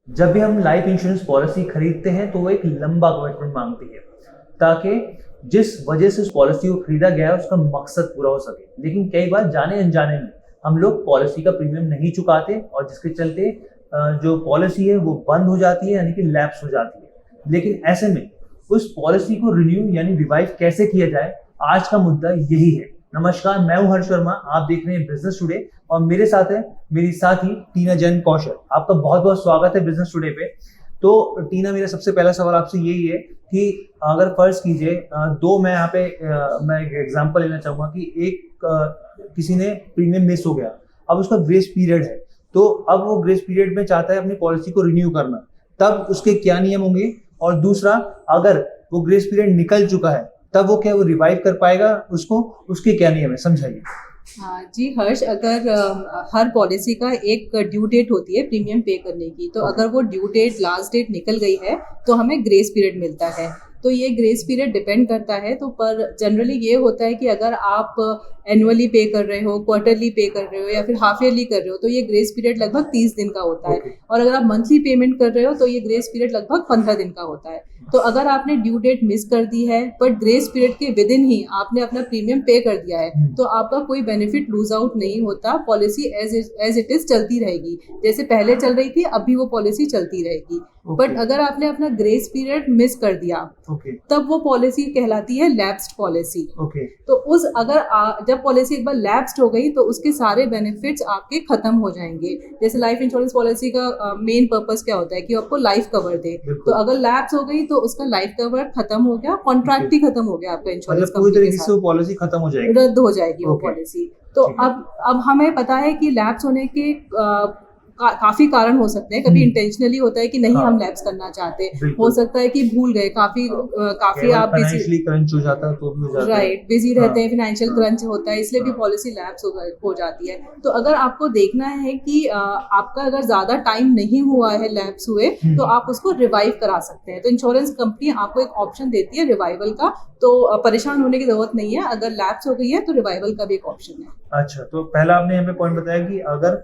जब भी हम लाइफ इंश्योरेंस पॉलिसी खरीदते हैं तो वो एक लंबा कमिटमेंट मांगती है ताकि जिस वजह से उस पॉलिसी को खरीदा गया है उसका मकसद पूरा हो सके। लेकिन कई बार जाने अनजाने में हम लोग पॉलिसी का प्रीमियम नहीं चुकाते और जिसके चलते जो पॉलिसी है वो बंद हो जाती है, यानी कि लैप्स हो जाती है। लेकिन ऐसे में उस पॉलिसी को रिन्यू यानी रिवाइव कैसे किया जाए, आज का मुद्दा यही है। नमस्कार, मैं हूं हर्ष वर्मा, आप देख रहे हैं बिजनेस टुडे और मेरे साथ है मेरी साथी टीना जैन कौशल। आपका बहुत बहुत स्वागत है बिजनेस टुडे पे। तो टीना, मेरा सबसे पहला सवाल आपसे यही है कि अगर फर्ज कीजिए मैं यहाँ पे मैं एक एग्जांपल लेना चाहूंगा कि किसी ने प्रीमियम मिस हो गया, अब उसका ग्रेस पीरियड है, तो अब वो ग्रेस पीरियड में चाहता है अपनी पॉलिसी को रिन्यू करना, तब उसके क्या नियम होंगे? और दूसरा, अगर वो ग्रेस पीरियड निकल चुका है तब वो रिवाइव कर पाएगा उसको, उसके क्या नियम है, समझाइए। हाँ जी हर्ष, अगर हर पॉलिसी का एक ड्यू डेट होती है प्रीमियम पे करने की, तो अगर वो ड्यू डेट लास्ट डेट निकल गई है तो हमें ग्रेस पीरियड मिलता है। तो ये ग्रेस पीरियड डिपेंड करता है, तो पर जनरली ये होता है कि अगर आप एनुअली पे कर रहे हो, क्वार्टरली पे कर रहे हो या फिर हाफ ईयरली कर रहे हो तो ये ग्रेस पीरियड लगभग 30 दिन का होता है। और अगर आप मंथली पेमेंट कर रहे हो तो ये ग्रेस पीरियड लगभग 15 दिन का होता है। तो अगर आपने ड्यू डेट मिस कर दी है बट ग्रेस पीरियड के विद इन ही आपने अपना प्रीमियम पे कर दिया है तो आपका कोई बेनिफिट लूज आउट नहीं होता। पॉलिसी एज इट इज चलती रहेगी, जैसे पहले चल रही थी अभी वो पॉलिसी चलती रहेगी। बट अगर आपने अपना ग्रेस पीरियड मिस कर दिया तब वो पॉलिसी कहलाती है लैप्स्ड पॉलिसी। तो उस जब पॉलिसी एक बार लैप्स्ड हो गई तो उसके सारे बेनिफिट्स आपके खत्म हो जाएंगे। जैसे लाइफ इंश्योरेंस पॉलिसी का मेन पर्पस क्या होता है कि आपको लाइफ कवर दे, तो अगर लैप्स हो गई तो उसका लाइफ कवर खत्म हो गया, कॉन्ट्रैक्ट ही खत्म हो गया आपका इंश्योरेंस कंपनी के साथ, पॉलिसी खत्म हो जाएगी, रद्द हो जाएगी वो पॉलिसी। तो अब हमें पता है कि लैप्स होने के काफी कारण हो सकते हैं। कभी इंटेंशनली होता है कि नहीं हम लैप्स करना चाहते, हो सकता है कि भूल गए, काफी आप बिजी क्रंच हो जाता है तो भी हो जाता है, राइट, बिजी रहते हैं, फाइनेंशियल क्रंच होता है, इसलिए भी पॉलिसी लैप्स हो जाती है। तो अगर आपको देखना है कि आपका अगर ज्यादा टाइम नहीं हुआ है लैप्स हुए तो आप उसको रिवाइव करा सकते हैं। तो इंश्योरेंस कंपनी आपको एक ऑप्शन देती है रिवाइवल का, तो परेशान होने की जरूरत नहीं है। अगर लैप्स हो गई है तो रिवाइवल का भी एक ऑप्शन है। अच्छा, तो पहला आपने हमें पॉइंट बताया कि अगर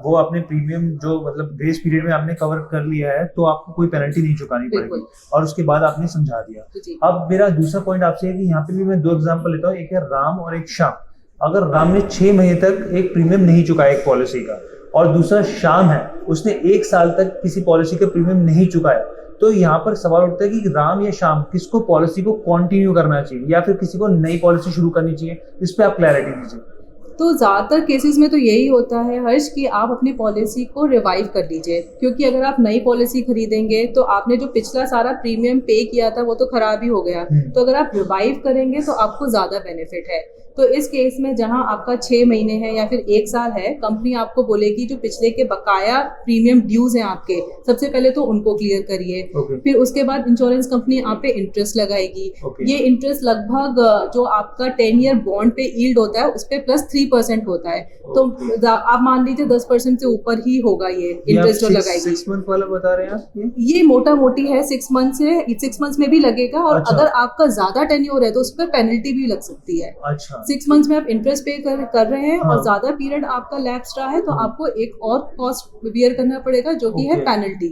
वो अपने प्रीमियम जो मतलब ग्रेस पीरियड में आपने कवर कर लिया है तो आपको कोई पेनल्टी नहीं चुकानी पड़ेगी, और उसके बाद आपने समझा दिया। अब मेरा दूसरा पॉइंट आपसे है कि यहाँ पे भी मैं दो एग्जांपल लेता हूँ, एक है राम और एक श्याम। अगर राम ने 6 महीने तक एक प्रीमियम नहीं चुकाया एक पॉलिसी का, और दूसरा श्याम है उसने 1 साल तक किसी पॉलिसी का प्रीमियम नहीं चुकाया, तो यहाँ पर सवाल उठता है कि राम या श्याम किसको पॉलिसी को कंटिन्यू करना चाहिए या फिर किसी को नई पॉलिसी शुरू करनी चाहिए, इस पे आप क्लैरिटी दीजिए। तो ज़्यादातर केसेस में तो यही होता है हर्ष कि आप अपनी पॉलिसी को रिवाइव कर लीजिए, क्योंकि अगर आप नई पॉलिसी खरीदेंगे तो आपने जो पिछला सारा प्रीमियम पे किया था वो तो खराब ही हो गया। तो अगर आप रिवाइव करेंगे तो आपको ज़्यादा बेनिफिट है। तो इस केस में जहां आपका 6 महीने है या फिर 1 साल है, कंपनी आपको बोलेगी जो पिछले के बकाया प्रीमियम ड्यूज हैं आपके, सबसे पहले तो उनको क्लियर करिए। फिर उसके बाद इंश्योरेंस कंपनी आप पे इंटरेस्ट लगाएगी। ये इंटरेस्ट लगभग जो आपका 10 ईयर बॉन्ड पे यील्ड होता है उस पे प्लस 3% होता है। तो आप मान लीजिए 10% से ऊपर ही होगा ये इंटरेस्ट जो लगाएगी। 6 मंथ वाला बता रहे हैं आप? ये मोटा मोटी है 6 मंथ से 6 मंथ्स में भी लगेगा, और अगर आपका ज्यादा टेन्योर है तो उस पर पेनल्टी भी लग सकती है। 6 मंथ्स में आप इंटरेस्ट पे कर रहे हैं और ज्यादा पीरियड आपका लैप्स रहा है तो आपको एक और कॉस्ट बियर करना पड़ेगा जो कि है पेनल्टी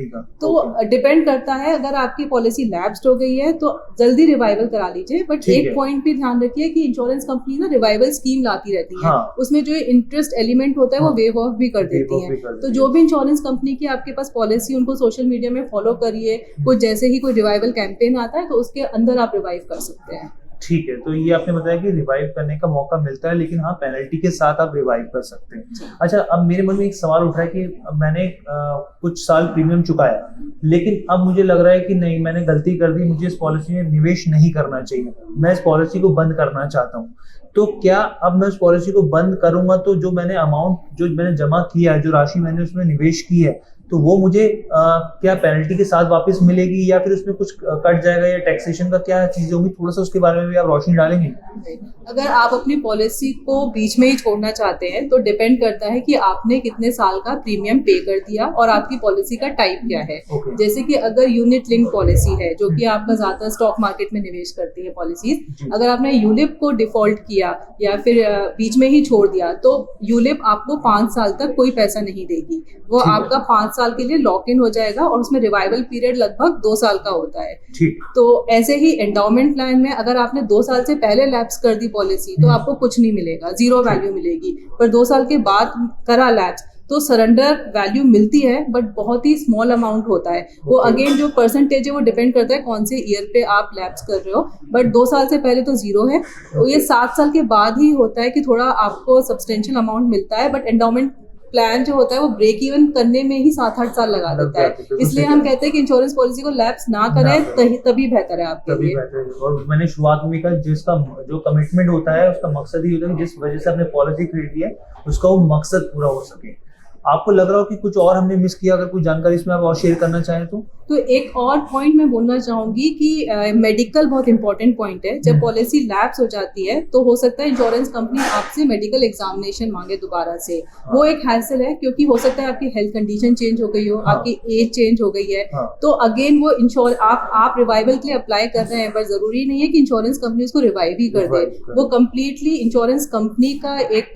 का। तो डिपेंड करता है, अगर आपकी पॉलिसी लैप्स्ड हो गई है तो जल्दी रिवाइवल करा लीजिए। बट एक पॉइंट भी ध्यान रखिए कि इंश्योरेंस कंपनी ना रिवाइवल स्कीम लाती रहती है, उसमें जो इंटरेस्ट एलिमेंट होता है वो वेव ऑफ भी कर देती है। तो जो भी इंश्योरेंस कंपनी की आपके पास पॉलिसी, उनको सोशल मीडिया में फॉलो करिए, कुछ जैसे ही कोई रिवाइवल कैंपेन आता है तो उसके अंदर आप रिवाइव कर सकते हैं। ठीक है, तो ये आपने बताया कि रिवाइव करने का मौका मिलता है, लेकिन हाँ पेनल्टी के साथ आप रिवाइव कर सकते हैं। अच्छा, अब मेरे मन में एक सवाल उठ रहा है कि मैंने कुछ साल प्रीमियम चुकाया, लेकिन अब मुझे लग रहा है कि नहीं, मैंने गलती कर दी, मुझे इस पॉलिसी में निवेश नहीं करना चाहिए, मैं इस पॉलिसी को बंद करना चाहता हूँ। तो क्या अब मैं उस पॉलिसी को बंद करूंगा तो जो मैंने अमाउंट जो मैंने जमा किया है, जो राशि मैंने उसमें निवेश की है, तो वो मुझे क्या पेनल्टी के साथ वापस मिलेगी या फिर उसमें कुछ कट जाएगा, या टैक्सेशन का क्या चीजें होंगी, थोड़ा सा उसके बारे में भी आप रोशनी डालेंगे? अगर आप अपनी पॉलिसी को बीच में ही छोड़ना चाहते हैं तो डिपेंड करता है कि आपने कितने साल का प्रीमियम पे कर दिया और आपकी पॉलिसी का टाइप क्या है। जैसे कि अगर यूनिट लिंक पॉलिसी है जो कि आपका ज्यादातर स्टॉक मार्केट में निवेश करती है पॉलिसीज, अगर आपने यूलिप को डिफॉल्ट किया या फिर बीच में ही छोड़ दिया तो यूलिप आपको 5 साल तक कोई पैसा नहीं देगी, वो आपका 5 साल के लिए लॉक इन हो जाएगा और उसमें रिवाइवल पीरियड लगभग 2 साल का होता है। ठीक। तो ऐसे ही एंडाउमेंट प्लान में अगर आपने 2 साल से पहले लैप्स कर दी पॉलिसी तो आपको कुछ नहीं मिलेगा, जीरो वैल्यू मिलेगी। पर 2 साल के बाद करा लैप्स तो सरेंडर वैल्यू मिलती है, बट बहुत ही स्मॉल अमाउंट होता है। वो अगेन जो परसेंटेज है वो डिपेंड करता है कौन से ईयर पे आप लैप्स कर रहे हो, बट 2 साल से पहले तो जीरो है। तो ये 7 साल के बाद ही होता है कि थोड़ा आपको सब्सटेंशियल अमाउंट मिलता है, बट एंडाउमेंट प्लान जो होता है वो ब्रेक इवन करने में ही 7-8 साल लगा देता है। इसलिए हम कहते हैं कि इंश्योरेंस पॉलिसी को लैप्स ना करें तभी बेहतर है आपके लिए। और मैंने शुरुआत में भी कहा, जिसका जो कमिटमेंट होता है उसका मकसद ही होता है कि जिस वजह से आपने पॉलिसी खरीदी है उसका वो मकसद पूरा हो सके। आपको लग रहा हो कि कुछ और हमने मिस किया, अगर कुछ जानकारी इसमें आप और शेयर करना चाहें तो एक और पॉइंट मैं बोलना चाहूंगी कि मेडिकल बहुत इंपॉर्टेंट पॉइंट है। जब पॉलिसी लैप्स हो जाती है तो हो सकता है इंश्योरेंस कंपनी आपसे मेडिकल एग्जामिनेशन मांगे दोबारा से। वो एक हैसल है, क्योंकि हो सकता है आपकी हेल्थ कंडीशन चेंज हो गई हो, आपकी एज चेंज हो गई है। तो अगेन वो आप रिवाइवल के लिए अप्लाई कर रहे हैं, पर जरूरी नहीं है कि इंश्योरेंस कंपनी उसको रिवाइव ही कर दे। वो कम्प्लीटली इंश्योरेंस कंपनी का एक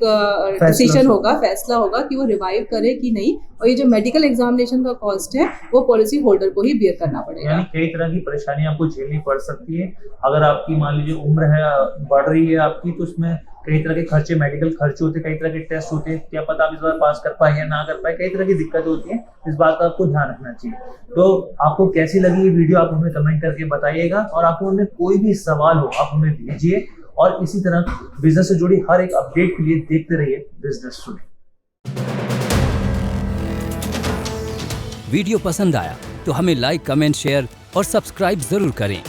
डिसीजन होगा, फैसला होगा कि वो रिवाइव करे कि नहीं। और ये जो मेडिकल एग्जामिनेशन का कॉस्ट है वो पॉलिसी होल्डर को ही बियर करना पड़ेगा। यानी कई तरह की परेशानी आपको झेलनी पड़ सकती है। अगर आपकी मान लीजिए उम्र है, बढ़ रही है आपकी, तो उसमें कई तरह के खर्चे, मेडिकल खर्चे होते हैं, कई तरह के टेस्ट होते हैं, क्या पता आप इस बार पास कर पाए या ना कर पाए, कई तरह की दिक्कत होती है। इस बात का आपको ध्यान रखना चाहिए। तो आपको कैसी लगी ये वीडियो आप हमें कमेंट करके बताइएगा, और आपको हमें कोई भी सवाल हो आप हमें भेजिए। और इसी तरह बिजनेस से जुड़ी हर एक अपडेट के लिए देखते रहिए बिजनेस टुडे। वीडियो पसंद आया तो हमें लाइक, कमेंट, शेयर और सब्सक्राइब जरूर करें।